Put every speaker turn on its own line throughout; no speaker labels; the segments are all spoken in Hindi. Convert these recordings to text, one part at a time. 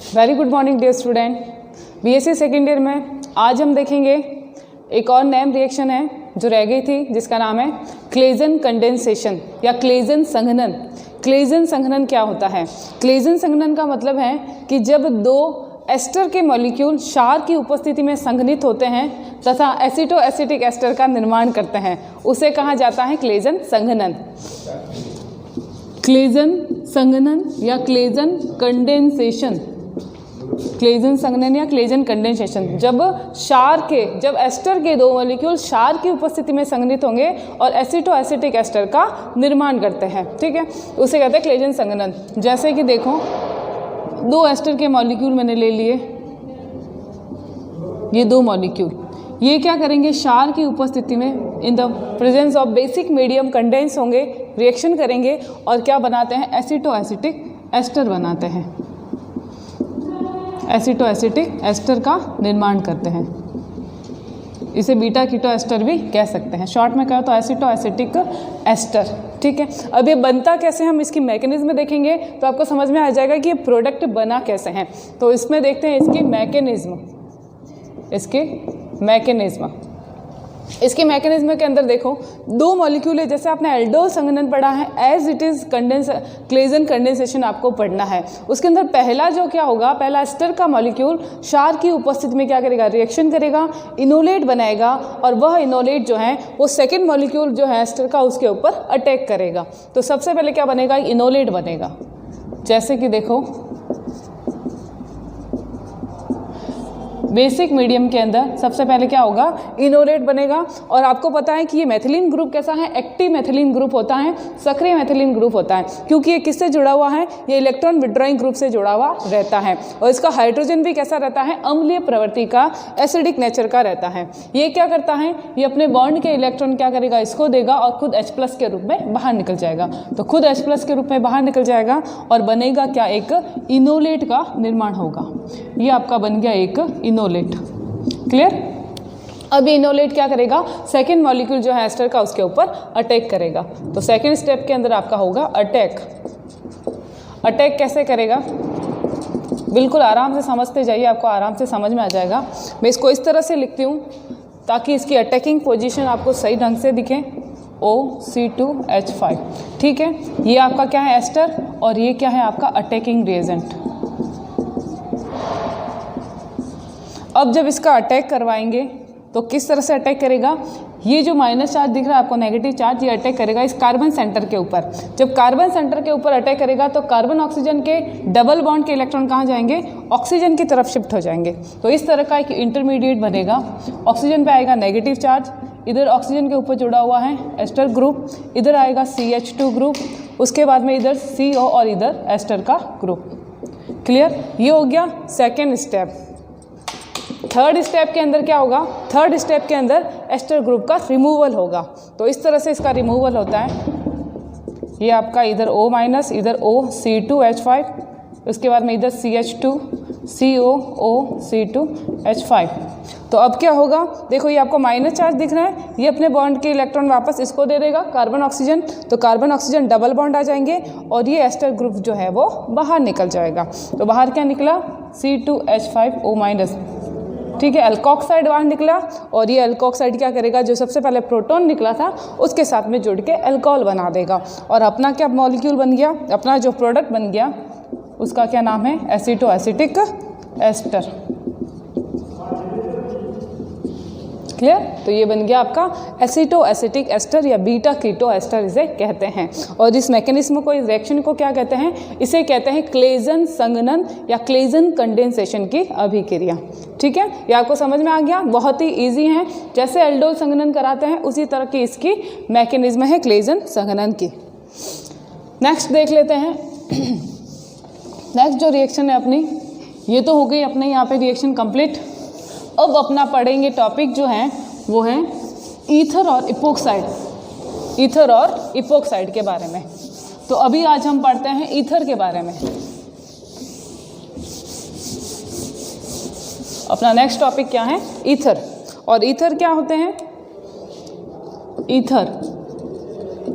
Very good morning dear student. BSc second year में आज हम देखेंगे एक और नैम रिएक्शन है जो रह गई थी, जिसका नाम है क्लेजन कंडेंसेशन या क्लेजन संघनन। क्लेजन संघनन क्या होता है? क्लेजन संघनन का मतलब है कि जब दो एस्टर के मॉलिक्यूल क्षार की उपस्थिति में संघनित होते हैं तथा एसिटो एसिटिक एस्टर का निर्माण करते हैं, उसे कहा जाता है क्लेजन संघनन। क्लेजन संघनन या क्लेजन कंडेंसेशन, क्लेजन संघनन या क्लेजन कंडेंसेशन, जब एस्टर के दो मॉलिक्यूल क्षार की उपस्थिति में संघनित होंगे और एसिटो एसिटिक एस्टर का निर्माण करते हैं, ठीक है, उसे कहते हैं क्लेजन संघनन। जैसे कि देखो, दो एस्टर के मॉलिक्यूल मैंने ले लिए, ये दो मॉलिक्यूल, ये क्या करेंगे, क्षार की उपस्थिति में in the presence of basic medium condense होंगे, रिएक्शन करेंगे और क्या बनाते हैं, एसिटो एसिटिक एस्टर बनाते हैं, एसिटो एसिटिक एस्टर का निर्माण करते हैं। इसे बीटा कीटो एस्टर भी कह सकते हैं, शॉर्ट में कहो तो एसिटो एसिटिक एस्टर, ठीक है। अब ये बनता कैसे, हम इसकी मैकेनिज्म देखेंगे तो आपको समझ में आ जाएगा कि ये प्रोडक्ट बना कैसे हैं। तो इसमें देखते हैं इसकी मैकेनिज्म के अंदर देखो, दो मॉलिक्यूल है, जैसे आपने एल्डोल संघनन पढ़ा है, as it is Claisen condensation आपको पढ़ना है। उसके अंदर पहला जो क्या होगा, पहला एस्टर का मॉलिक्यूल क्षार की उपस्थिति में क्या करेगा, रिएक्शन करेगा, इनोलेट बनाएगा और वह इनोलेट जो है वो सेकेंड मॉलिक्यूल जो है एस्टर का उसके ऊपर अटैक करेगा। तो सबसे पहले क्या बनेगा, इनोलेट बनेगा। जैसे कि देखो, बेसिक मीडियम के अंदर सबसे पहले क्या होगा, इनोलेट बनेगा। और आपको पता है कि ये मेथिलीन ग्रुप कैसा है, एक्टिव मेथिलीन ग्रुप होता है, सक्रिय मेथिलीन ग्रुप होता है, क्योंकि ये किससे जुड़ा हुआ है, ये इलेक्ट्रॉन विड्रॉइंग ग्रुप से जुड़ा हुआ रहता है। और इसका हाइड्रोजन भी कैसा रहता है, अम्लीय प्रवृत्ति का, एसिडिक नेचर का रहता है। ये क्या करता है, ये अपने बॉन्ड के इलेक्ट्रॉन क्या करेगा, इसको देगा और खुद H+ के रूप में बाहर निकल जाएगा। तो खुद H+ के रूप में बाहर निकल जाएगा और बनेगा क्या, एक इनोलेट का निर्माण होगा। ये आपका बन गया एक इनोलेट, क्लियर। अब इनोलेट क्या करेगा, सेकेंड मॉलिक्यूल जो है एस्टर का उसके ऊपर अटैक करेगा। तो सेकेंड स्टेप के अंदर आपका होगा अटैक। अटैक कैसे करेगा, बिल्कुल आराम से समझते जाइए, आपको आराम से समझ में आ जाएगा। मैं इसको इस तरह से लिखती हूँ ताकि इसकी अटैकिंग पोजीशन आपको सही ढंग से दिखे, OC2H5, ठीक है। ये आपका क्या है, एस्टर, और ये क्या है आपका अटैकिंग रिएजेंट। अब जब इसका अटैक करवाएंगे तो किस तरह से अटैक करेगा, ये जो माइनस चार्ज दिख रहा है आपको, नेगेटिव चार्ज, ये अटैक करेगा इस कार्बन सेंटर के ऊपर। जब कार्बन सेंटर के ऊपर अटैक करेगा तो कार्बन ऑक्सीजन के डबल बॉन्ड के इलेक्ट्रॉन कहाँ जाएंगे, ऑक्सीजन की तरफ शिफ्ट हो जाएंगे। तो इस तरह का एक इंटरमीडिएट बनेगा। ऑक्सीजन पे आएगा नेगेटिव चार्ज, इधर ऑक्सीजन के ऊपर जुड़ा हुआ है एस्टर ग्रुप, इधर आएगा CH2 ग्रुप, उसके बाद में इधर CO और इधर एस्टर का ग्रुप, क्लियर। ये हो गया सेकेंड स्टेप। थर्ड स्टेप के अंदर क्या होगा, थर्ड स्टेप के अंदर एस्टर ग्रुप का रिमूवल होगा। तो इस तरह से इसका रिमूवल होता है। ये आपका इधर O-, इधर OC2H5, उसके बाद में इधर CH2 COOC2H5। तो अब क्या होगा, देखो, ये आपको माइनस चार्ज दिख रहा है, ये अपने बॉन्ड के इलेक्ट्रॉन वापस इसको दे देगा, कार्बन ऑक्सीजन। तो कार्बन ऑक्सीजन डबल बॉन्ड आ जाएंगे और ये एस्टर ग्रुप जो है वो बाहर निकल जाएगा। तो बाहर क्या निकला, C2H5O-, ठीक है, एल्कोक्साइड बाहर निकला। और ये एल्कोक्साइड क्या करेगा, जो सबसे पहले प्रोटॉन निकला था उसके साथ में जुड़ के एल्कोहल बना देगा और अपना क्या मॉलिक्यूल बन गया, अपना जो प्रोडक्ट बन गया उसका क्या नाम है, एसिटो एसिटिक एस्टर, क्लियर। तो ये बन गया आपका एसिटो एसिटिक एस्टर या बीटा कीटो एस्टर इसे कहते हैं। और इस मैकेनिज्म को, इस रिएक्शन को क्या कहते हैं, इसे कहते हैं क्लेजन संघनन या क्लेजन कंडेंसेशन की अभिक्रिया, ठीक है। ये आपको समझ में आ गया, बहुत ही ईजी है। जैसे एल्डोल संघनन कराते हैं उसी तरह की इसकी मैकेनिज्म है क्लेजन संघनन की। नेक्स्ट देख लेते हैं। नेक्स्ट जो रिएक्शन है अपनी, ये तो हो गई अपने यहाँ पे रिएक्शन कंप्लीट। अब अपना पढ़ेंगे टॉपिक जो है वो है ईथर और इपोक्साइड, ईथर और इपोक्साइड के बारे में। तो अभी आज हम पढ़ते हैं ईथर के बारे में। अपना नेक्स्ट टॉपिक क्या है, ईथर। और ईथर क्या होते हैं,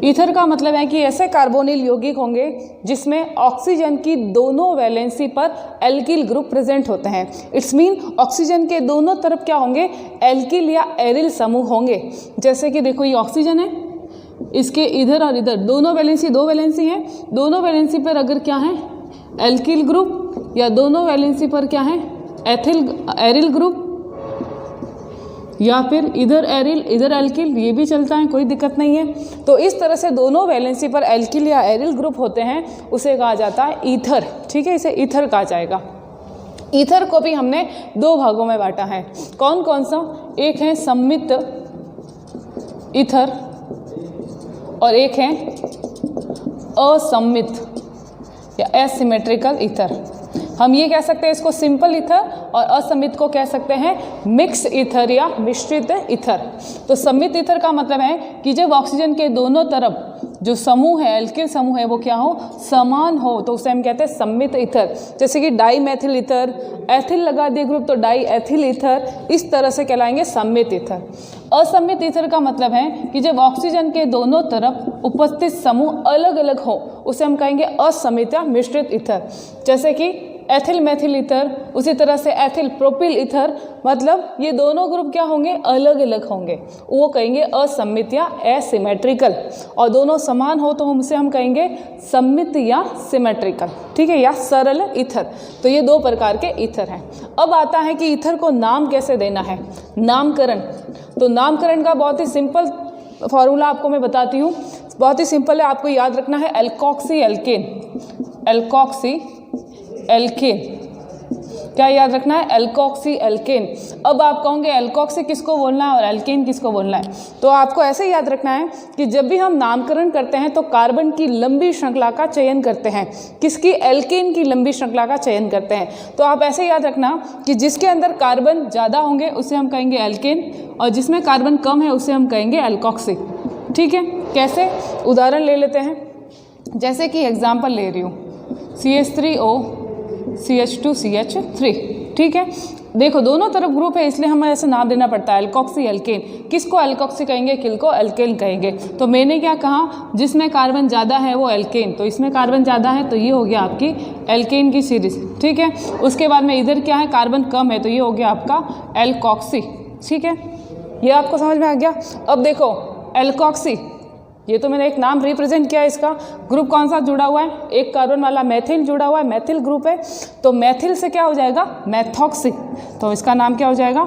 ईथर का मतलब है कि ऐसे कार्बोनिल यौगिक होंगे जिसमें ऑक्सीजन की दोनों वैलेंसी पर एल्किल ग्रुप प्रेजेंट होते हैं। इट्स मीन ऑक्सीजन के दोनों तरफ क्या होंगे, एल्किल या एरिल समूह होंगे। जैसे कि देखो ये ऑक्सीजन है, इसके इधर और इधर दोनों वैलेंसी, दो वैलेंसी हैं, दोनों वैलेंसी पर अगर क्या है एल्किल ग्रुप, या दोनों वैलेंसी पर क्या है एरिल ग्रुप, या फिर इधर एरिल इधर एल्किल, ये भी चलता है, कोई दिक्कत नहीं है। तो इस तरह से दोनों वैलेंसी पर एल्किल या एरिल ग्रुप होते हैं, उसे कहा जाता है ईथर। ठीक है, इसे ईथर कहा जाएगा। ईथर को भी हमने दो भागों में बांटा है। कौन कौन सा, एक है सम्मित ईथर और एक है असम्मित या एसिमेट्रिकल ईथर। हम ये कह सकते हैं इसको सिंपल ईथर, और असम्मित को कह सकते हैं मिक्स ईथर या मिश्रित ईथर। तो सम्मित ईथर का मतलब है कि जब ऑक्सीजन के दोनों तरफ जो समूह है, एल्किल समूह है, वो क्या हो, समान हो, तो उसे हम कहते हैं सम्मित ईथर। जैसे कि डाई मैथिल ईथर, एथिल लगा दिए ग्रुप तो डाई एथिल ईथर, इस तरह से कहलाएंगे सम्मित ईथर। असम्मित ईथर का मतलब है कि जब ऑक्सीजन के दोनों तरफ उपस्थित समूह अलग अलग हो, उसे हम कहेंगे असम्मित या मिश्रित ईथर। जैसे कि एथिल मैथिल ईथर, उसी तरह से एथिल प्रोपिल ईथर, मतलब ये दोनों ग्रुप क्या होंगे, अलग अलग होंगे, वो कहेंगे असम्मित या एसिमेट्रिकल। और दोनों समान हो तो उसे हम कहेंगे सम्मित या सिमेट्रिकल। ठीक है, या सरल ईथर। तो ये दो प्रकार के ईथर हैं। अब आता है कि ईथर को नाम कैसे देना है, नामकरण। तो नामकरण का बहुत ही सिंपल फॉर्मूला आपको मैं बताती हूँ, बहुत ही सिंपल है, आपको याद रखना है एल्कोक्सी एल्केन। एल्कोक्सी एल्केन, क्या याद रखना है, एल्कोक्सी एल्केन। अब आप कहोगे एल्कोक्सी किसको बोलना है और एल्केन किसको बोलना है, तो आपको ऐसे याद रखना है कि जब भी हम नामकरण करते हैं तो कार्बन की लंबी श्रृंखला का चयन करते हैं। किसकी, एल्केन की लंबी श्रृंखला का चयन करते हैं। तो आप ऐसे याद रखना कि जिसके अंदर कार्बन ज़्यादा होंगे उसे हम कहेंगे एल्केन, और जिसमें कार्बन कम है उसे हम कहेंगे एल्कोक्सी। ठीक है, कैसे, उदाहरण ले लेते हैं। जैसे कि एग्जाम्पल ले रही हूँ, CH3O CH2CH3। ठीक है, देखो दोनों तरफ ग्रुप है, इसलिए हमें ऐसे नाम देना पड़ता है एल्कोक्सी एल्केन। किसको एल्कोक्सी कहेंगे, किल को एल्केन कहेंगे। तो मैंने क्या कहा, जिसमें कार्बन ज़्यादा है वो एल्केन, तो इसमें कार्बन ज़्यादा है तो ये हो गया आपकी एल्केन की सीरीज। ठीक है, उसके बाद में इधर क्या है, कार्बन कम है तो ये हो गया आपका एल्कोक्सी। ठीक है, ये आपको समझ में आ गया। अब देखो एल्कोक्सी, ये तो मैंने एक नाम रिप्रेजेंट किया है, इसका ग्रुप कौन सा जुड़ा हुआ है, एक कार्बन वाला मैथिल जुड़ा हुआ है, मैथिल ग्रुप है। तो मैथिल से क्या हो जाएगा, मैथोक्सी, तो इसका नाम क्या हो जाएगा,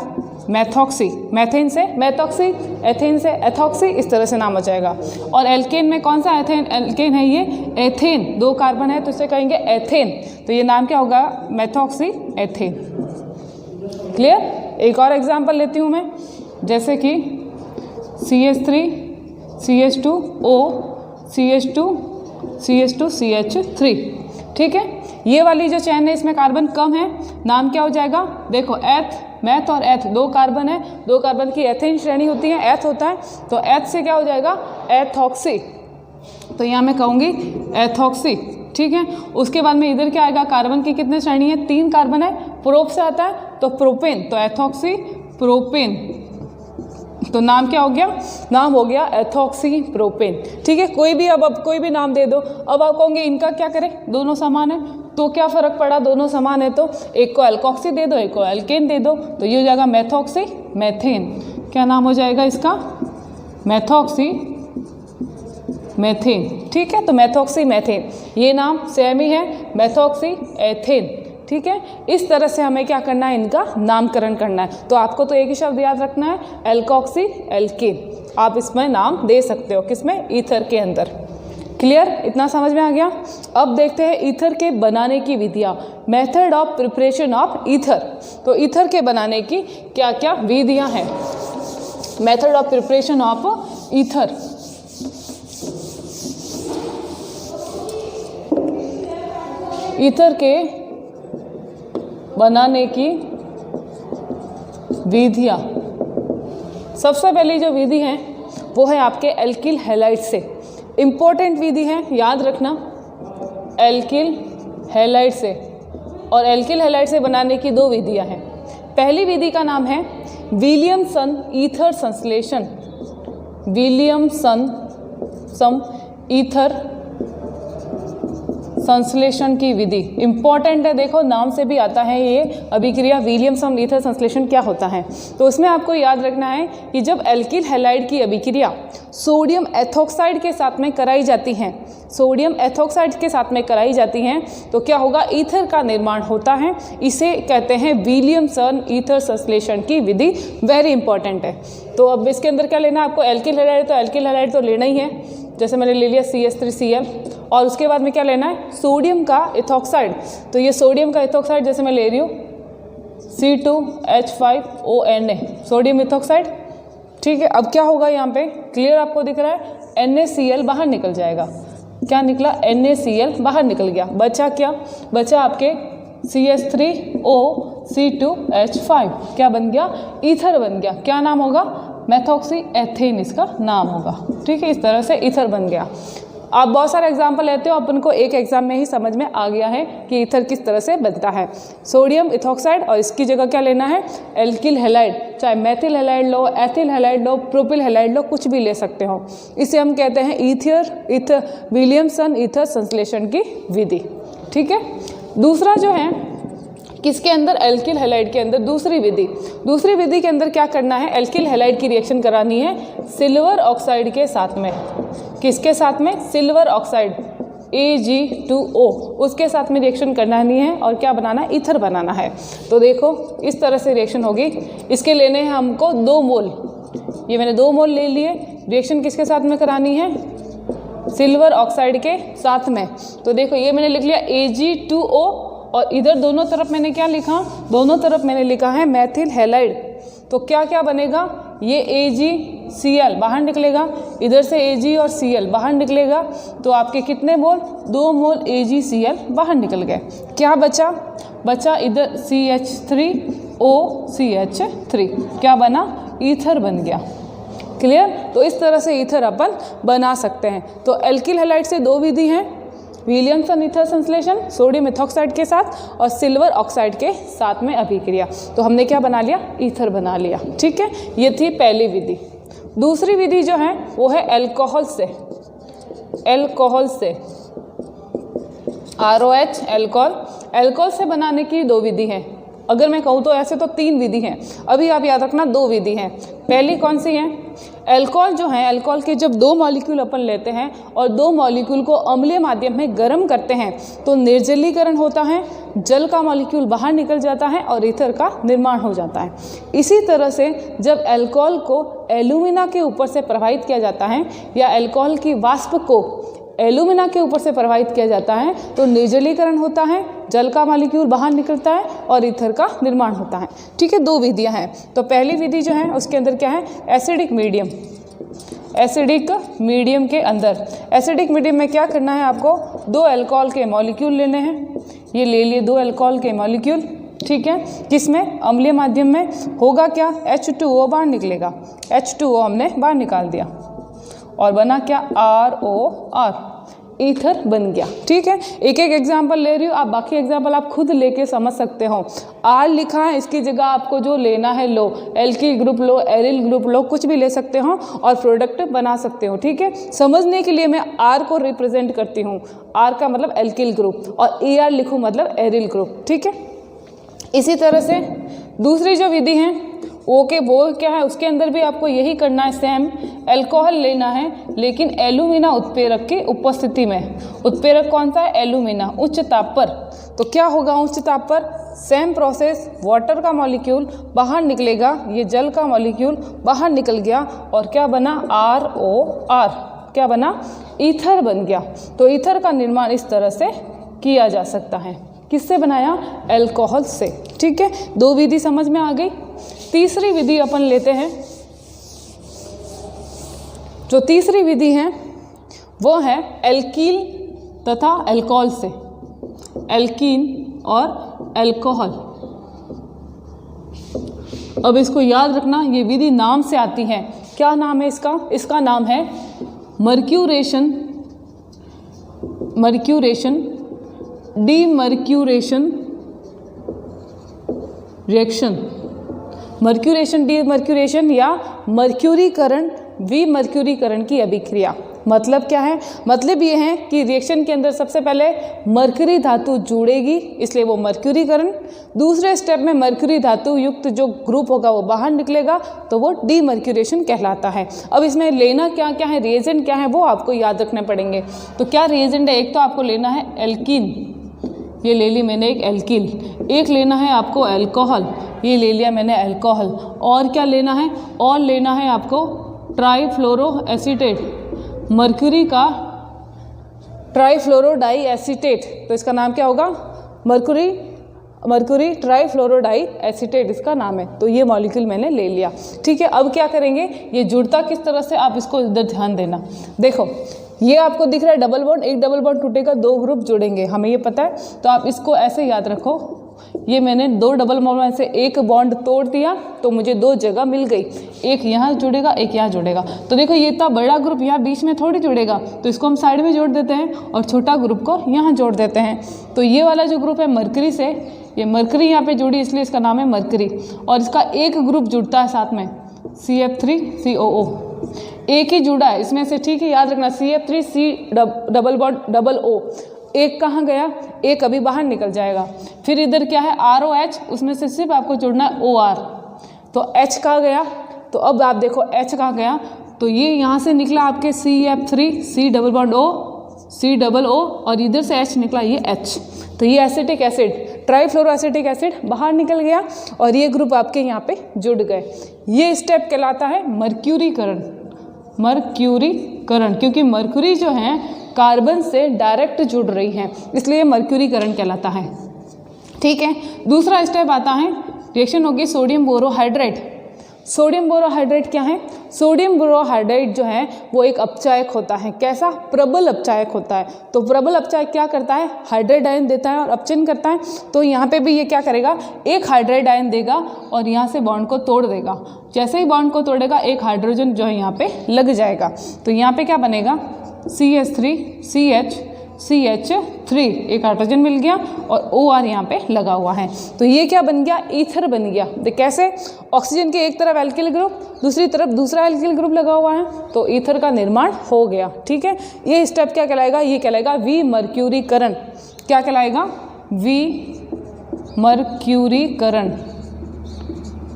मैथोक्सी। मैथिन से मैथोक्सी, एथेन से एथोक्सी, इस तरह से नाम हो जाएगा। और एल्केन में कौन सा एथेन एल्केन है, ये एथेन, दो कार्बन है तो इसे कहेंगे एथेन, तो ये नाम क्या होगा, मैथोक्सी एथेन। क्लियर। एक और एग्जाम्पल लेती हूँ मैं, जैसे कि CH3 CH2O CH2 CH2 CH3। ठीक है, ये वाली जो चैन है इसमें कार्बन कम है, नाम क्या हो जाएगा, देखो एथ, मैथ और एथ दो कार्बन है, दो कार्बन की एथेन श्रेणी होती है, एथ होता है, तो एथ से क्या हो जाएगा, एथॉक्सी। तो यहाँ मैं कहूँगी एथॉक्सी। ठीक है, उसके बाद में इधर क्या आएगा, कार्बन की कितने श्रेणी है, तीन कार्बन है, प्रोप से आता है तो प्रोपेन, तो एथॉक्सी प्रोपेन, तो नाम क्या हो गया, नाम हो गया एथॉक्सी प्रोपेन। ठीक है, कोई भी अब कोई भी नाम दे दो। अब आप कहोगे इनका क्या करें, दोनों समान है, तो क्या फ़र्क पड़ा, दोनों समान है तो एक को एल्कोक्सी दे दो, एक को एल्केन दे दो, तो ये हो जाएगा मैथोक्सी मैथेन। क्या नाम हो जाएगा इसका, मैथोक्सी मैथेन। ठीक है, तो मैथोक्सी मैथेन, ये नाम सेम ही है, मैथोक्सी एथेन। ठीक है, इस तरह से हमें क्या करना है, इनका नामकरण करना है। तो आपको तो एक ही शब्द याद रखना है, एल्कोक्सी एल्केन। आप इसमें नाम दे सकते हो, किसमें, ईथर के अंदर। क्लियर, इतना समझ में आ गया। अब देखते हैं ईथर के बनाने की विधियाँ, method of preparation of ether. तो ईथर के बनाने की क्या क्या विधियाँ हैं, method of preparation of ether. Ether के बनाने की विधियाँ, सबसे पहली जो विधि है वो है आपके एल्किल हैलाइड से। इम्पोर्टेंट विधि है, याद रखना, एल्किल हैलाइड से। और एल्किल हैलाइड से बनाने की दो विधियाँ हैं। पहली विधि का नाम है विलियमसन ईथर संश्लेषण, विलियमसन सम ईथर संश्लेषण की विधि इंपॉर्टेंट है, देखो नाम से भी आता है ये अभिक्रिया विलियमसन ईथर संश्लेषण क्या होता है। तो उसमें आपको याद रखना है कि जब एल्किल हैलाइड की अभिक्रिया सोडियम एथोक्साइड के साथ में कराई जाती है, सोडियम एथोक्साइड के साथ में कराई जाती हैं, तो क्या होगा, ईथर का निर्माण होता है। इसे कहते हैं विलियमसन ईथर संश्लेषण की विधि, वेरी इंपॉर्टेंट है। तो अब इसके अंदर क्या लेना है आपको, एल्किल हैलाइड, तो एल्किल हैलाइड तो लेना ही है, जैसे मैंने ले लिया CH3Cl, और उसके बाद में क्या लेना है, सोडियम का एथोक्साइड। तो ये सोडियम का एथोक्साइड जैसे मैं ले रही हूँ C2H5ONa, सोडियम एथोक्साइड, ठीक है। अब क्या होगा यहाँ पे, क्लियर आपको दिख रहा है, NaCl बाहर निकल जाएगा। क्या निकला, NaCl बाहर निकल गया, बचा क्या, बचा आपके CH3O C2H5, क्या बन गया, ईथर बन गया। क्या नाम होगा, मेथॉक्सी एथेन इसका नाम होगा, ठीक है। इस तरह से ईथर बन गया। आप बहुत सारे एग्जाम्पल लेते हो, अपन को एक एग्जाम में ही समझ में आ गया है कि ईथर किस तरह से बनता है, सोडियम इथॉक्साइड, और इसकी जगह क्या लेना है, एल्किल हैलाइड, चाहे मेथिल हैलाइड लो, एथिल हैलाइड लो, प्रोपिल हैलाइड लो, कुछ भी ले सकते हो। इसे हम कहते हैं ईथर विलियमसन ईथर संश्लेषण की विधि, ठीक है। दूसरा जो है किसके अंदर, एल्किल हैलाइड के अंदर दूसरी विधि के अंदर क्या करना है, एल्किल हैलाइड की रिएक्शन करानी है सिल्वर ऑक्साइड के साथ में। किसके साथ में, सिल्वर ऑक्साइड Ag2O, उसके साथ में रिएक्शन करनी है, और क्या बनाना है, ईथर बनाना है। तो देखो इस तरह से रिएक्शन होगी। इसके लेने हैं हमको 2 मोल, ये मैंने 2 मोल ले लिए। रिएक्शन किसके साथ में करानी है, सिल्वर ऑक्साइड के साथ में। तो देखो ये मैंने लिख लिया Ag2O, और इधर दोनों तरफ मैंने क्या लिखा, दोनों तरफ मैंने लिखा है मेथिल हैलाइड। तो क्या क्या बनेगा, ये AgCl बाहर निकलेगा, इधर से Ag और Cl बाहर निकलेगा, तो आपके कितने मोल, 2 मोल AgCl बाहर निकल गए। क्या बचा, बचा इधर CH3OCH3, क्या बना, ईथर बन गया। क्लियर। तो इस तरह से ईथर अपन बना सकते हैं। तो एल्किल हैलाइड से 2 विधि हैं, विलियमसन ईथर संश्लेषण सोडियम इथॉक्साइड के साथ, और सिल्वर ऑक्साइड के साथ में अभिक्रिया। तो हमने क्या बना लिया, ईथर बना लिया, ठीक है। ये थी पहली विधि। दूसरी विधि जो है वो है अल्कोहल से, ROH अल्कोहल से बनाने की 2 विधि है। अगर मैं कहूँ तो ऐसे तो 3 विधि हैं, अभी आप याद रखना 2 विधि हैं। पहली कौन सी है, अल्कोहल जो है, अल्कोहल के जब 2 मॉलिक्यूल अपन लेते हैं और 2 मॉलिक्यूल को अम्लीय माध्यम में गर्म करते हैं, तो निर्जलीकरण होता है, जल का मॉलिक्यूल बाहर निकल जाता है और ईथर का निर्माण हो जाता है। इसी तरह से जब अल्कोहल को एल्यूमिना के ऊपर से प्रवाहित किया जाता है, या अल्कोहल की वाष्प को एल्यूमिना के ऊपर से प्रवाहित किया जाता है, तो निर्जलीकरण होता है, जल का मॉलिक्यूल बाहर निकलता है और ईथर का निर्माण होता है, ठीक है। 2 विधियां हैं। तो पहली विधि जो है उसके अंदर क्या है, एसिडिक मीडियम के अंदर, एसिडिक मीडियम में क्या करना है आपको, 2 अल्कोहल के मॉलिक्यूल लेने हैं। ये ले लिए 2 अल्कोहल के मॉलिक्यूल, ठीक है। किसमें, अम्लीय माध्यम में। होगा क्या, H2O बाहर निकलेगा, H2O हमने बाहर निकाल दिया, और बना क्या, ROR, ईथर बन गया, ठीक है। एक एक एग्जाम्पल ले रही हूँ, आप बाकी एग्जाम्पल आप खुद लेके समझ सकते हो। R लिखा है, इसकी जगह आपको जो लेना है लो, एल्किल ग्रुप लो, एरिल ग्रुप लो, कुछ भी ले सकते हो और प्रोडक्ट बना सकते हो, ठीक है। समझने के लिए मैं R को रिप्रेजेंट करती हूँ, R का मतलब एल्किल ग्रुप, और AR लिखूँ मतलब एरिल ग्रुप, ठीक है। इसी तरह से दूसरी जो विधि है वो क्या है, उसके अंदर भी आपको यही करना है, सेम अल्कोहल लेना है, लेकिन एल्यूमिना उत्प्रेरक की उपस्थिति में। उत्प्रेरक कौन सा है, एल्यूमिना, उच्च ताप पर। तो क्या होगा, उच्च ताप पर सेम प्रोसेस, वाटर का मॉलिक्यूल बाहर निकलेगा, ये जल का मॉलिक्यूल बाहर निकल गया, और क्या बना, ROR, क्या बना, ईथर बन गया। तो ईथर का निर्माण इस तरह से किया जा सकता है। किससे बनाया, अल्कोहल से, ठीक है। 2 विधि समझ में आ गई। तीसरी विधि अपन लेते हैं। जो तीसरी विधि है वो है एल्कीन तथा अल्कोहल से, एल्कीन और अल्कोहल। अब इसको याद रखना, ये विधि नाम से आती है। क्या नाम है इसका, इसका नाम है mercuration, demercuration reaction, mercuration demercuration या मर्क्यूरीकरण विमर्क्यूरीकरण की अभिक्रिया। मतलब क्या है? मतलब ये है कि रिएक्शन के अंदर सबसे पहले मरकरी धातु जुड़ेगी, इसलिए वो मर्क्यूरीकरण। दूसरे स्टेप में मरकरी धातु युक्त जो ग्रुप होगा वो बाहर निकलेगा, तो वो डीमर्क्यूरेशन कहलाता है। अब इसमें लेना क्या क्या है, रिएजेंट क्या है, वो आपको याद रखने पड़ेंगे। तो क्या रिएजेंट है? एक तो आपको लेना है एल्कीन, ये ले ली मैंने एक एल्किल। एक लेना है आपको अल्कोहल, ये ले लिया मैंने अल्कोहल। और क्या लेना है? और लेना है आपको ट्राईफ्लोरो एसीटेट, मर्क्यूरी का ट्राईफ्लोरोडाई एसीटेट। तो इसका नाम क्या होगा? मर्क्यूरी ट्राईफ्लोरोडाई एसीटेट इसका नाम है। तो ये मॉलिक्यूल मैंने ले लिया। ठीक है, अब क्या करेंगे, ये जुड़ता किस तरह से, आप इसको इधर ध्यान देना। देखो ये आपको दिख रहा है डबल बॉन्ड, एक डबल बॉन्ड टूटेगा, 2 ग्रुप जुड़ेंगे, हमें ये पता है। तो आप इसको ऐसे याद रखो, ये मैंने 2 डबल बॉन्ड में से एक बॉन्ड तोड़ दिया, तो मुझे 2 जगह मिल गई, एक यहाँ जुड़ेगा, एक यहाँ जुड़ेगा। तो देखो ये इतना बड़ा ग्रुप यहाँ बीच में थोड़ी जुड़ेगा, तो इसको हम साइड में जोड़ देते हैं और छोटा ग्रुप को यहाँ जोड़ देते हैं। तो ये वाला जो ग्रुप है मरकरी से, ये मरकरी यहाँ पे जुड़ी इसलिए इसका नाम है मरकरी। और इसका एक ग्रुप जुड़ता है साथ में CF3COO, एक ही जुड़ा है इसमें से। ठीक है, याद रखना CF3C double bond double O, एक कहाँ गया, एक अभी बाहर निकल जाएगा। फिर इधर क्या है ROH, उसमें से सिर्फ आपको जुड़ना है OR, तो H कहाँ गया, तो अब आप देखो H कहाँ गया, तो ये यहाँ से निकला आपके CF3C double bond O C double O, और इधर से H निकला ये H। तो ये एसिटिक एसिड ट्राईफ्लोरोएसिटिक एसिड बाहर निकल गया और ये ग्रुप आपके यहाँ पे जुड़ गए। ये स्टेप कहलाता है मर्क्यूरीकरण। मर्क्यूरीकरण, क्योंकि मर्क्यूरी जो है कार्बन से डायरेक्ट जुड़ रही है, इसलिए मर्क्यूरीकरण कहलाता है। ठीक है, दूसरा स्टेप आता है, रिएक्शन होगी सोडियम बोरोहाइड्रेट। सोडियम बोरोहाइड्रेट क्या है? सोडियम बोरोहाइड्रेट जो है वो एक अपचायक होता है। कैसा? प्रबल अपचायक होता है। तो प्रबल अपचायक क्या करता है? हाइड्राइड आयन देता है और अपचयन करता है। तो यहाँ पे भी ये क्या करेगा, एक हाइड्राइड आयन देगा और यहाँ से बॉन्ड को तोड़ देगा। जैसे ही बॉन्ड को तोड़ेगा एक हाइड्रोजन जो है यहाँ पे लग जाएगा। तो यहाँ पे क्या बनेगा, CH3 एक हाइड्रोजन मिल गया और OR यहाँ पे लगा हुआ है। तो ये क्या बन गया, ईथर बन गया। देख कैसे, ऑक्सीजन के एक तरफ एल्किल ग्रुप, दूसरी तरफ दूसरा एल्किल ग्रुप लगा हुआ है, तो ईथर का निर्माण हो गया। ठीक है, ये स्टेप क्या कहलाएगा, ये कहलाएगा विमर्क्यूरीकरण। क्या कहलाएगा? विमर्क्यूरीकरण।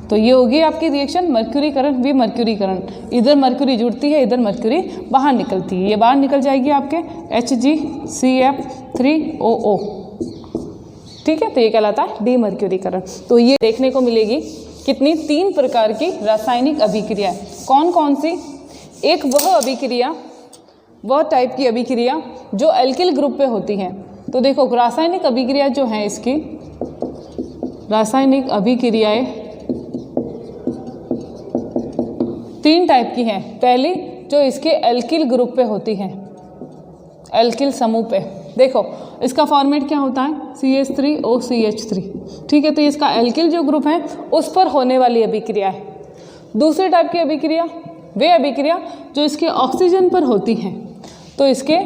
तो ये होगी आपकी रिएक्शन मर्क्यूरीकरण, विमर्क्यूरीकरण। इधर मर्क्यूरी जुड़ती है, इधर मर्क्यूरी बाहर निकलती है, ये बाहर निकल जाएगी आपके HgCF3OO। ठीक है, तो ये कहलाता है डीमर्क्यूरीकरण। तो ये देखने को मिलेगी कितनी, 3 प्रकार की रासायनिक अभिक्रिया। कौन कौन सी? एक वह अभिक्रिया, वह टाइप की अभिक्रिया जो एल्किल ग्रुप पे होती है। तो देखो रासायनिक अभिक्रिया जो है, इसकी रासायनिक अभिक्रियाएं 3 टाइप की हैं। पहली जो इसके एल्किल ग्रुप पे होती है, एल्किल समूह पे। देखो इसका फॉर्मेट क्या होता है, CH3OCH3। ठीक है, तो इसका एल्किल जो ग्रुप है उस पर होने वाली अभिक्रिया है। दूसरी टाइप की अभिक्रिया, वे अभिक्रिया जो इसके ऑक्सीजन पर होती हैं। तो इसके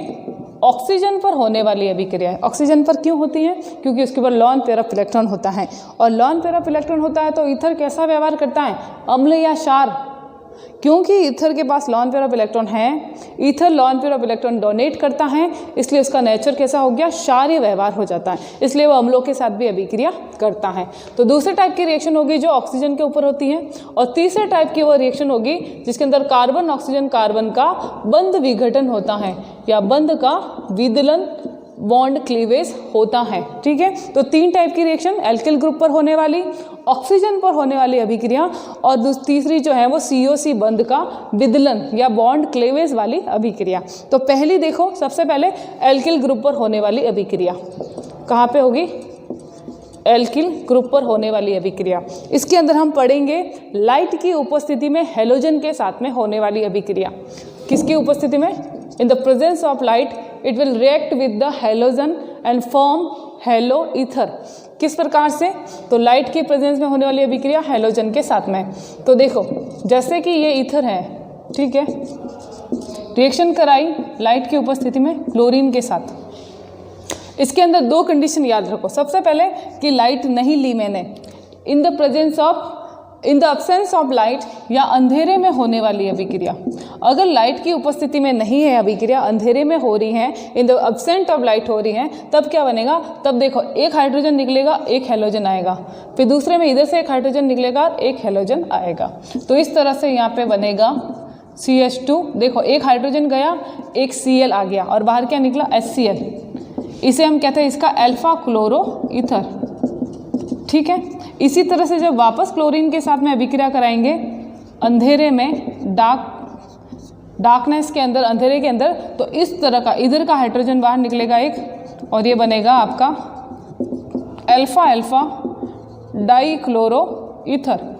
ऑक्सीजन पर होने वाली अभिक्रिया है। ऑक्सीजन पर क्यों होती है? क्योंकि उसके ऊपर लॉन पेयर ऑफ इलेक्ट्रॉन होता है, और लॉन पेयर ऑफ इलेक्ट्रॉन होता है तो ईथर कैसा व्यवहार करता है, अम्ल या क्षार। क्योंकि ईथर के पास लॉन पेयर ऑफ इलेक्ट्रॉन है, ether lone pair of electron donate करता है, इसलिए उसका नेचर कैसा हो गया, क्षारीय व्यवहार हो जाता है, इसलिए वो अम्लों के साथ भी अभिक्रिया करता है। तो दूसरे टाइप की रिएक्शन होगी जो ऑक्सीजन के ऊपर होती है, और तीसरे टाइप की वो रिएक्शन होगी जिसके अंदर कार्बन ऑक्सीजन कार्बन का बंध विघटन होता है या बंध का विदलन बॉन्ड क्लीवेज होता है। ठीक है, तो 3 टाइप की रिएक्शन, एल्किल ग्रुप पर होने वाली, ऑक्सीजन पर होने वाली अभिक्रिया, और तीसरी जो है वो COC बंध का विदलन या बॉन्ड क्लीवेज वाली अभिक्रिया। तो पहली देखो, सबसे पहले एल्किल ग्रुप पर होने वाली अभिक्रिया कहाँ पे होगी, एल्किल ग्रुप पर होने वाली अभिक्रिया। इसके अंदर हम पढ़ेंगे लाइट की उपस्थिति में हैलोजन के साथ में होने वाली अभिक्रिया। किसकी उपस्थिति में? In the presence of light it will react with the halogen and form hello ether. किस प्रकार से? तो लाइट की प्रेजेंस में होने वाली अभिक्रिया हैलोजन के साथ में। तो देखो जैसे कि ये ईथर है, ठीक है, रिएक्शन कराई लाइट की उपस्थिति में क्लोरीन के साथ। इसके अंदर 2 कंडीशन याद रखो। सबसे पहले कि लाइट नहीं ली मैंने, in the presence of in the absence of light या अंधेरे में होने वाली अभिक्रिया। अगर लाइट की उपस्थिति में नहीं है अभिक्रिया, अंधेरे में हो रही है, in the absent of light हो रही है, तब क्या बनेगा? तब देखो एक हाइड्रोजन निकलेगा, एक हेलोजन आएगा, फिर दूसरे में इधर से एक हाइड्रोजन निकलेगा, एक हेलोजन आएगा। तो इस तरह से यहाँ पे बनेगा CH2। देखो एक हाइड्रोजन गया, एक Cl आ गया और बाहर क्या निकला? HCl। इसे हम कहते हैं इसका अल्फा क्लोरो ईथर। ठीक है, इसी तरह से जब वापस क्लोरीन के साथ में अभिक्रिया कराएंगे अंधेरे में, डार्कनेस के अंदर, अंधेरे के अंदर, तो इस तरह का इधर का हाइड्रोजन बाहर निकलेगा एक और ये बनेगा आपका alpha alpha die chloro ether.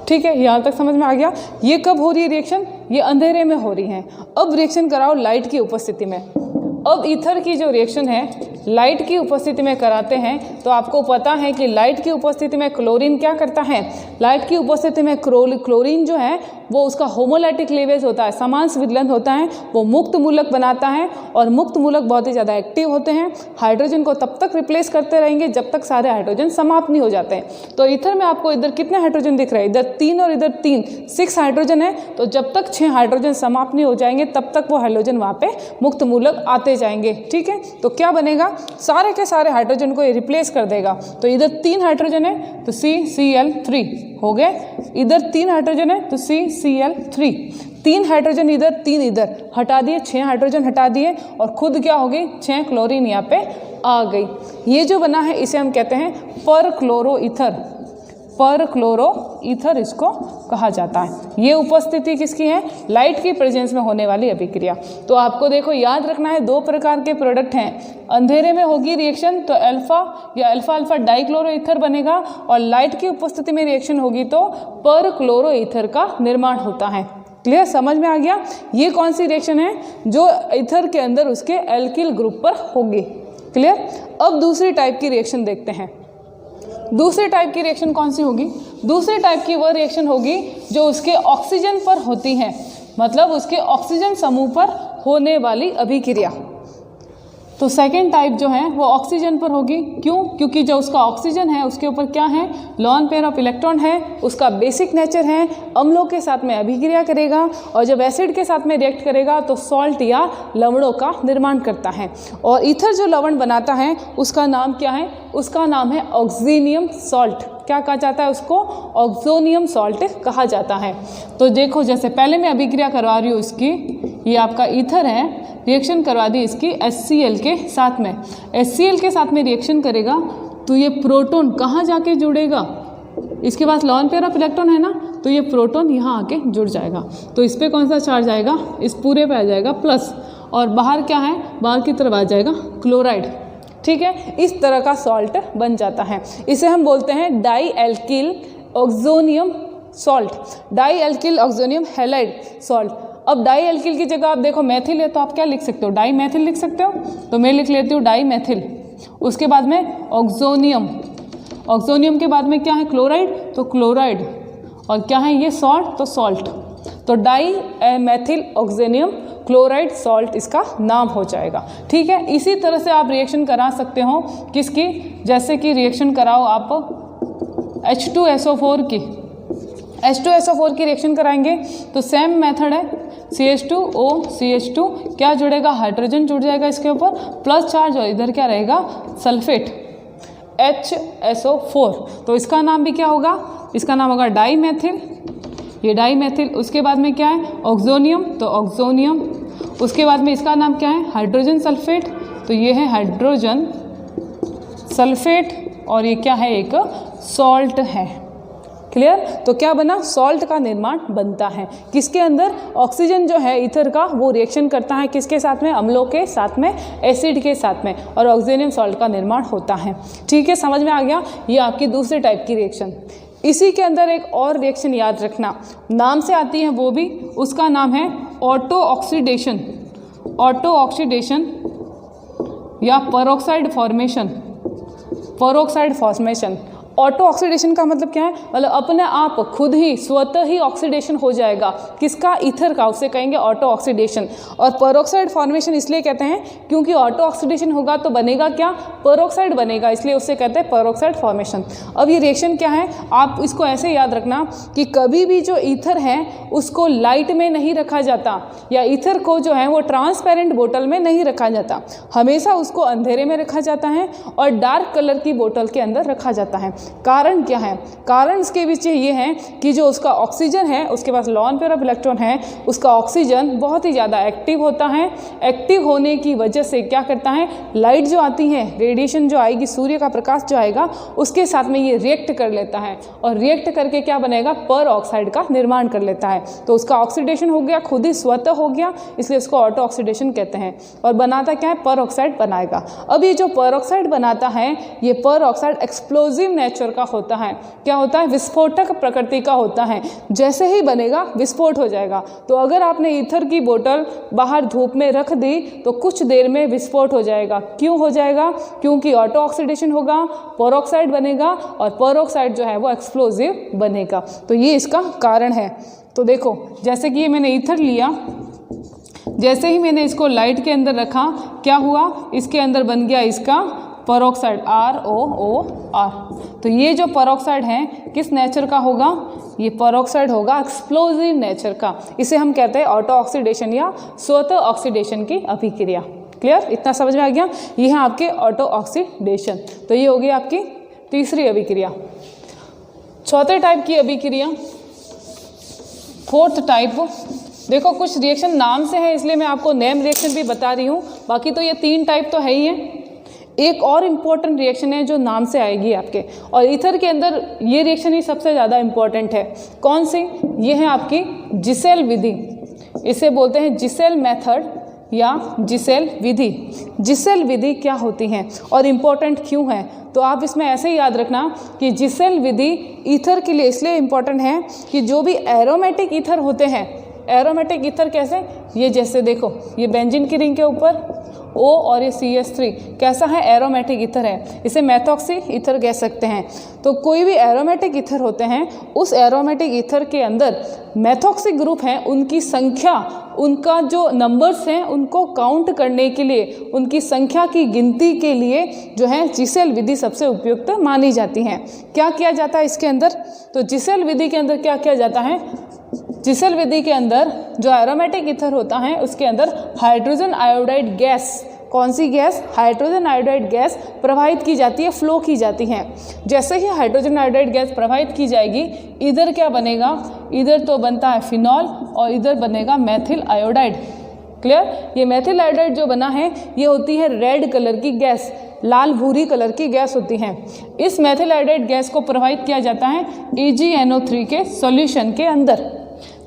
ठीक है, यहाँ तक समझ में आ गया। ये कब हो रही है रिएक्शन? ये अंधेरे में हो रही है। अब रिएक्शन कराओ लाइट की उपस्थिति में। अब ईथर की जो रिएक्शन है लाइट की उपस्थिति में कराते हैं, तो आपको पता है कि लाइट की उपस्थिति में क्लोरीन क्या करता है? लाइट की उपस्थिति में क्लोरीन जो है वो उसका होमोलाइटिक क्लीवेज होता है, समान विदलन होता है, वो मुक्त मूलक बनाता है और मुक्त मूलक बहुत ही ज़्यादा एक्टिव होते हैं। हाइड्रोजन को तब तक रिप्लेस करते रहेंगे जब तक सारे हाइड्रोजन समाप्त नहीं हो जाते हैं। तो ईथर में आपको इधर कितने हाइड्रोजन दिख रहे हैं? इधर 3 और इधर 3, 6 हाइड्रोजन है। तो जब तक 6 हाइड्रोजन समाप्त नहीं हो जाएंगे तब तक वो हाइड्रोजन वहाँ पे मुक्त मूलक आते जाएंगे। ठीक है, तो क्या बनेगा? सारे के सारे हाइड्रोजन को ये रिप्लेस कर देगा। तो इधर 3 हाइड्रोजन है तो CCl3 हो गए, इधर 3 हाइड्रोजन है तो CCl3, 3 हाइड्रोजन इधर, 3 इधर, हटा दिए, 6 हाइड्रोजन हटा दिए और खुद क्या हो गई? 6 क्लोरीन यहाँ पे आ गई। ये जो बना है इसे हम कहते हैं पर क्लोरो ईथर। पर क्लोरो ईथर इसको कहा जाता है। ये उपस्थिति किसकी है? लाइट की प्रेजेंस में होने वाली अभिक्रिया। तो आपको देखो याद रखना है 2 प्रकार के प्रोडक्ट हैं। अंधेरे में होगी रिएक्शन तो अल्फा या अल्फा अल्फा डाइक्लोरो ईथर बनेगा और लाइट की उपस्थिति में रिएक्शन होगी तो पर क्लोरो ईथर का निर्माण होता है। क्लियर, समझ में आ गया? ये कौन सी रिएक्शन है? जो ईथर के अंदर उसके एल्किल ग्रुप पर होगी। क्लियर। अब दूसरी टाइप की रिएक्शन देखते हैं। दूसरी टाइप की रिएक्शन कौन सी होगी? दूसरी टाइप की वह रिएक्शन होगी जो उसके ऑक्सीजन पर होती है, मतलब उसके ऑक्सीजन समूह पर होने वाली अभिक्रिया। तो सेकेंड टाइप जो है वो ऑक्सीजन पर होगी। क्यों? क्योंकि जो उसका ऑक्सीजन है उसके ऊपर क्या है? लॉन पेयर ऑफ इलेक्ट्रॉन है, उसका बेसिक नेचर है, अम्लों के साथ में अभिक्रिया करेगा और जब एसिड के साथ में रिएक्ट करेगा तो सॉल्ट या लवणों का निर्माण करता है। और ईथर जो लवण बनाता है उसका नाम क्या है? उसका नाम है ऑक्सीनियम सॉल्ट। क्या कहा जाता है उसको? ऑक्सोनियम सॉल्ट कहा जाता है। तो देखो जैसे पहले मैं अभिक्रिया करवा रही हूँ इसकी, ये आपका ईथर है, रिएक्शन करवा दी इसकी HCl के साथ में। HCl के साथ में रिएक्शन करेगा तो ये प्रोटॉन कहाँ जाके जुड़ेगा? इसके पास लॉन पेयर ऑफ इलेक्ट्रॉन है ना, तो ये प्रोटॉन यहाँ आके जुड़ जाएगा। तो इस पर कौन सा चार्ज आएगा? इस पूरे पे आ जाएगा प्लस, और बाहर क्या है? बाहर की तरफ आ जाएगा क्लोराइड। ठीक है, इस तरह का सॉल्ट बन जाता है। इसे हम बोलते हैं di alkyl oxonium salt, di alkyl oxonium halide salt. अब डाई एल्किल की जगह आप देखो मैथिल है तो आप क्या लिख सकते हो? डाई मैथिल लिख सकते हो। तो मैं लिख लेती हूँ डाई मैथिल। उसके बाद में ऑक्सोनियम, ऑक्सोनियम के बाद में क्या है? क्लोराइड, तो क्लोराइड, और क्या है ये? सॉल्ट, तो सॉल्ट। तो di methyl oxonium chloride salt इसका नाम हो जाएगा। ठीक है, इसी तरह से आप रिएक्शन करा सकते हो किसकी? जैसे कि रिएक्शन कराओ आप H2SO4 की, H2SO4 की रिएक्शन कराएंगे तो सेम मेथड है, CH2O CH2, क्या जुड़ेगा? हाइड्रोजन जुड़ जाएगा इसके ऊपर प्लस चार्ज, और इधर क्या रहेगा? Sulphate HSO4। तो इसका नाम भी क्या होगा? इसका नाम होगा डाई मैथिल, ये डाई मैथिल। उसके बाद में क्या है? ऑक्सोनियम, तो ऑक्सोनियम। उसके बाद में इसका नाम क्या है? हाइड्रोजन सल्फेट, तो ये है हाइड्रोजन सल्फेट, और ये क्या है? एक सॉल्ट है। क्लियर। तो क्या बना? सॉल्ट का निर्माण बनता है किसके अंदर? ऑक्सीजन जो है ईथर का वो रिएक्शन करता है किसके साथ में? अम्लों के साथ में, एसिड के साथ में, और ऑक्सीनियम सॉल्ट का निर्माण होता है। ठीक है, समझ में आ गया? ये आपकी दूसरे टाइप की रिएक्शन। इसी के अंदर एक और रिएक्शन याद रखना, नाम से आती है वो भी, उसका नाम है ऑटो ऑक्सीडेशन, ऑटो ऑक्सीडेशन या peroxide formation, peroxide formation. Auto oxidation का मतलब क्या है, मतलब अपने आप खुद ही स्वतः ही ऑक्सीडेशन हो जाएगा, किसका, ईथर का, उसे कहेंगे ऑटो ऑक्सीडेशन। और पेरोक्साइड फॉर्मेशन इसलिए कहते हैं क्योंकि ऑटो ऑक्सीडेशन होगा तो बनेगा क्या, पेरोक्साइड बनेगा, इसलिए उसे कहते हैं पेरोक्साइड फॉर्मेशन। अब ये रिएक्शन क्या है, आप इसको ऐसे याद रखना कि कभी भी जो ईथर है उसको लाइट में नहीं रखा जाता, या ईथर को जो है वो ट्रांसपेरेंट बोतल में नहीं रखा जाता, हमेशा उसको अंधेरे में रखा जाता है और डार्क कलर की बोतल के अंदर रखा जाता है। कारण क्या है, कारण इसके पीछे ये है कि जो उसका ऑक्सीजन है, उसके पास लॉन पेयर ऑफ इलेक्ट्रॉन है, उसका ऑक्सीजन बहुत ही ज़्यादा एक्टिव होता है। एक्टिव होने की वजह से क्या करता है, लाइट जो आती है, रेडिएशन जो आएगी, सूर्य का प्रकाश जो आएगा, उसके साथ में ये रिएक्ट कर लेता है और रिएक्ट करके क्या बनेगा, पर ऑक्साइड का निर्माण कर लेता है। तो उसका ऑक्सीडेशन हो गया, खुद ही स्वतः हो गया, इसलिए उसको ऑटो ऑक्सीडेशन कहते हैं। और बनाता क्या है, पर ऑक्साइड बनाएगा। अब ये जो पर ऑक्साइड बनाता है, ये पर ऑक्साइड एक्सप्लोजिव नेचर का होता है। क्या होता है, विस्फोटक प्रकृति का होता है। जैसे ही बनेगा विस्फोट हो जाएगा। तो अगर आपने ईथर की बोतल बाहर धूप में रख दी तो कुछ देर में विस्फोट हो जाएगा। क्यों हो जाएगा, क्योंकि ऑटो ऑक्सीडेशन होगा, पर ऑक्साइड बनेगा और पर ऑक्साइड जो है वो एक्सप्लोजिव बनेगा। तो ये इसका कारण है। तो देखो, जैसे कि ये मैंने ईथर लिया, जैसे ही मैंने इसको लाइट के अंदर रखा, क्या हुआ, इसके अंदर बन गया इसका पेरोक्साइड, ROOR। तो ये जो पेरोक्साइड है किस नेचर का होगा, ये पेरोक्साइड होगा एक्सप्लोजिव नेचर का। इसे हम कहते हैं ऑटो ऑक्सीडेशन या स्वतः ऑक्सीडेशन की अभिक्रिया। क्लियर, इतना समझ में आ गया। ये है आपके ऑटो ऑक्सीडेशन। तो ये होगी आपकी तीसरी अभिक्रिया। चौथे टाइप की अभिक्रिया, फोर्थ टाइप, देखो कुछ रिएक्शन नाम से है इसलिए मैं आपको नेम रिएक्शन भी बता रही हूँ, बाकी तो ये 3 टाइप तो है ही है। एक और इम्पॉर्टेंट रिएक्शन है जो नाम से आएगी आपके, और ईथर के अंदर ये रिएक्शन ही सबसे ज़्यादा इम्पॉर्टेंट है। कौन सी, ये है आपकी जिसेल विधि। इसे बोलते हैं जिसेल मेथड या जिसेल विधि। जिसेल विधि क्या होती है और इम्पॉर्टेंट क्यों है, तो आप इसमें ऐसे ही याद रखना कि जिसेल विधि ईथर के लिए इसलिए इम्पॉर्टेंट है कि जो भी एरोमेटिक ईथर होते हैं, एरोमेटिक ईथर कैसे, ये जैसे देखो, ये बेंजीन की रिंग के ऊपर O और ये CH3 कैसा है, एरोमेटिक ईथर है, इसे मेथॉक्सी ईथर कह सकते हैं। तो कोई भी एरोमेटिक ईथर होते हैं, उस एरोमेटिक ईथर के अंदर मेथॉक्सी ग्रुप हैं, उनकी संख्या, उनका जो नंबर्स हैं उनको काउंट करने के लिए, उनकी संख्या की गिनती के लिए जो है जिसेल विधि सबसे उपयुक्त मानी जाती है। क्या किया जाता है इसके अंदर, तो जिसेल विधि के अंदर क्या किया जाता है, जिसेल विधि के अंदर जो एरोमेटिक ईथर होता है उसके अंदर हाइड्रोजन आयोडाइड गैस, कौन सी गैस, हाइड्रोजन आयोडाइड गैस प्रवाहित की जाती है, फ्लो की जाती है। जैसे ही हाइड्रोजन आयोडाइड गैस प्रवाहित की जाएगी, इधर क्या बनेगा, इधर तो बनता है फिनॉल और इधर बनेगा मेथिल आयोडाइड। क्लियर, ये मेथिल आयोडाइड जो बना है ये होती है रेड कलर की गैस, लाल भूरी कलर की गैस होती है। इस मेथिल आयोडाइड गैस को प्रवाहित किया जाता है AgNO3 के सॉल्यूशन के अंदर।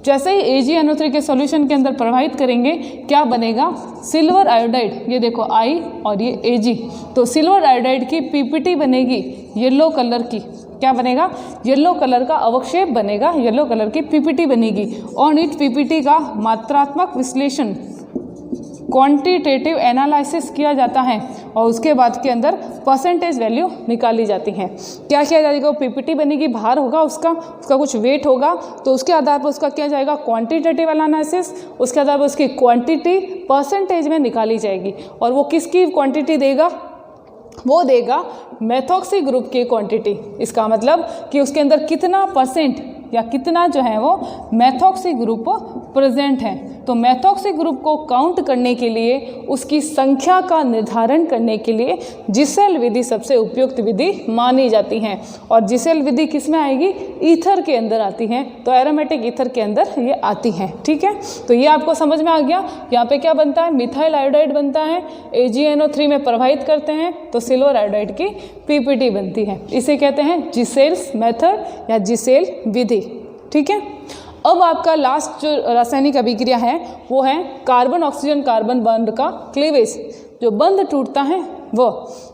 जैसे ही AgNO3 के सॉल्यूशन के अंदर प्रवाहित करेंगे, क्या बनेगा, सिल्वर आयोडाइड, ये देखो I और ये Ag, तो सिल्वर आयोडाइड की PPT बनेगी येलो कलर की। क्या बनेगा, येलो कलर का अवक्षेप बनेगा, येलो कलर की PPT बनेगी। और इस PPT का मात्रात्मक विश्लेषण, क्वांटिटेटिव एनालिसिस किया जाता है और उसके बाद के अंदर परसेंटेज वैल्यू निकाली जाती है। क्या किया जाएगा, PPT बनेगी, भार होगा उसका कुछ वेट होगा, तो उसके आधार पर उसका किया जाएगा क्वांटिटेटिव एनालिसिस, उसके आधार पर उसकी क्वांटिटी परसेंटेज में निकाली जाएगी। और वो किसकी क्वांटिटी देगा, वो देगा मेथॉक्सी ग्रुप की क्वांटिटी। इसका मतलब कि उसके अंदर कितना परसेंट या कितना जो है वो मेथॉक्सी ग्रुप प्रेजेंट है। तो मेथॉक्सी ग्रुप को काउंट करने के लिए, उसकी संख्या का निर्धारण करने के लिए जिसेल विधि सबसे उपयुक्त विधि मानी जाती है। और जिसेल विधि किस में आएगी, ईथर के अंदर आती है, तो एरोमेटिक ईथर के अंदर ये आती है। ठीक है, तो ये आपको समझ में आ गया। यहाँ पे क्या बनता है, मिथाइल आयोडाइड बनता है, AgNO3 में प्रवाहित करते हैं तो सिल्वर आयोडाइड की PPT बनती है। इसे कहते हैं जिसेल्स मेथड या जिसेल विधि। ठीक है, अब आपका लास्ट जो रासायनिक अभिक्रिया है वो है कार्बन ऑक्सीजन कार्बन बॉन्ड का क्लीवेज, जो बंध टूटता है वो।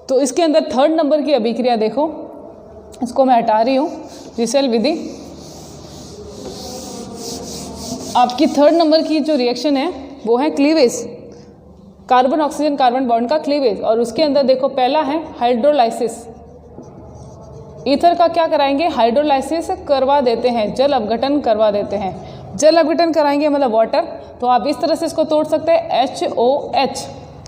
तो इसके अंदर 3rd नंबर की अभिक्रिया देखो, इसको मैं हटा रही हूँ, जिसेल विधि। आपकी 3rd नंबर की जो रिएक्शन है वो है cleavage, carbon oxygen carbon bond का क्लीवेज। और उसके अंदर देखो, पहला है हाइड्रोलाइसिस, ईथर का क्या कराएंगे, हाइड्रोलाइसिस करवा देते हैं, जल अपघटन करवा देते हैं। जल अपघटन कराएंगे मतलब वाटर, तो आप इस तरह से इसको तोड़ सकते हैं HOH,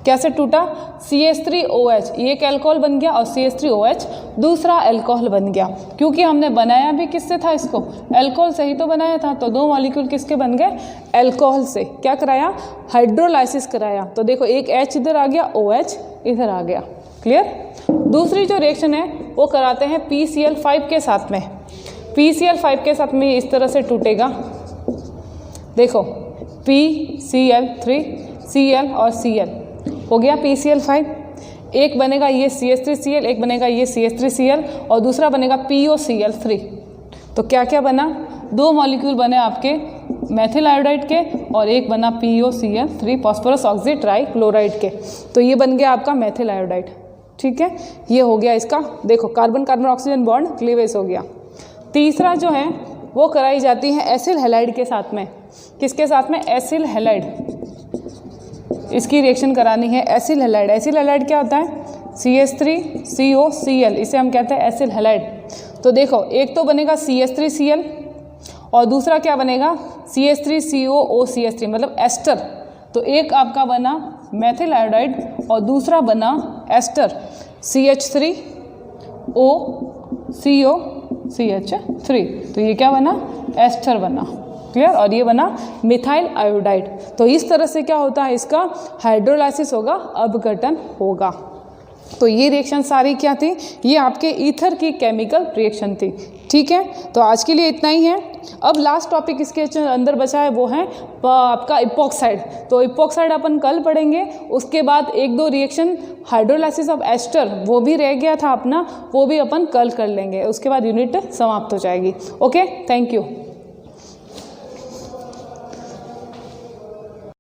कैसे टूटा, CH3OH, ये एक अल्कोहल बन गया और CH3OH दूसरा अल्कोहल बन गया, क्योंकि हमने बनाया भी किससे था, इसको अल्कोहल से ही तो बनाया था। तो 2 मॉलिक्यूल किसके बन गए, अल्कोहल से। क्या कराया, हाइड्रोलाइसिस कराया। तो देखो एक H इधर आ गया, OH इधर आ गया, क्लियर। दूसरी जो रिएक्शन है वो कराते हैं PCl5 के साथ में। PCl5 के साथ में इस तरह से टूटेगा, देखो PCl3 Cl और Cl हो गया PCl5, एक बनेगा ये CH3Cl, एक बनेगा ये CH3Cl और दूसरा बनेगा POCl3। तो क्या क्या बना, 2 मॉलिक्यूल बने आपके मेथिल आयोडाइड के और एक बना POCl3 फॉस्फोरस ऑक्सी ट्राइक्लोराइड के। तो ये बन गया आपका मेथिल आयोडाइड, ठीक है। ये हो गया इसका, देखो carbon carbon oxygen bond cleavage हो गया। तीसरा जो है वो कराई जाती है एसिल हैलाइड के साथ में। किसके साथ में, एसिल हैलाइड, इसकी रिएक्शन करानी है एसिल हैलाइड। एसिल हैलाइड क्या होता है, CH3COCl, इसे हम कहते हैं एसिल हैलाइड। तो देखो एक तो बनेगा CH3Cl और दूसरा क्या बनेगा, CH3COOCH3 मतलब एस्टर। तो एक आपका बना मेथिल आयोडाइड और दूसरा बना एस्टर CH3OCOCH3। तो ये क्या बना, एस्टर बना, क्लियर। और ये बना मिथाइल आयोडाइड। तो इस तरह से क्या होता है, इसका हाइड्रोलाइसिस होगा, अपघटन होगा। तो ये रिएक्शन सारी क्या थी, ये आपके ईथर की केमिकल रिएक्शन थी, ठीक है। तो आज के लिए इतना ही है। अब लास्ट टॉपिक इसके अंदर बचा है वो है आपका इपॉक्साइड। तो इपॉक्साइड अपन कल पढ़ेंगे। उसके बाद 1-2 रिएक्शन हाइड्रोलाइसिस ऑफ एस्टर वो भी रह गया था अपना, वो भी अपन कल कर लेंगे। उसके बाद यूनिट समाप्त हो जाएगी। Okay, thank you.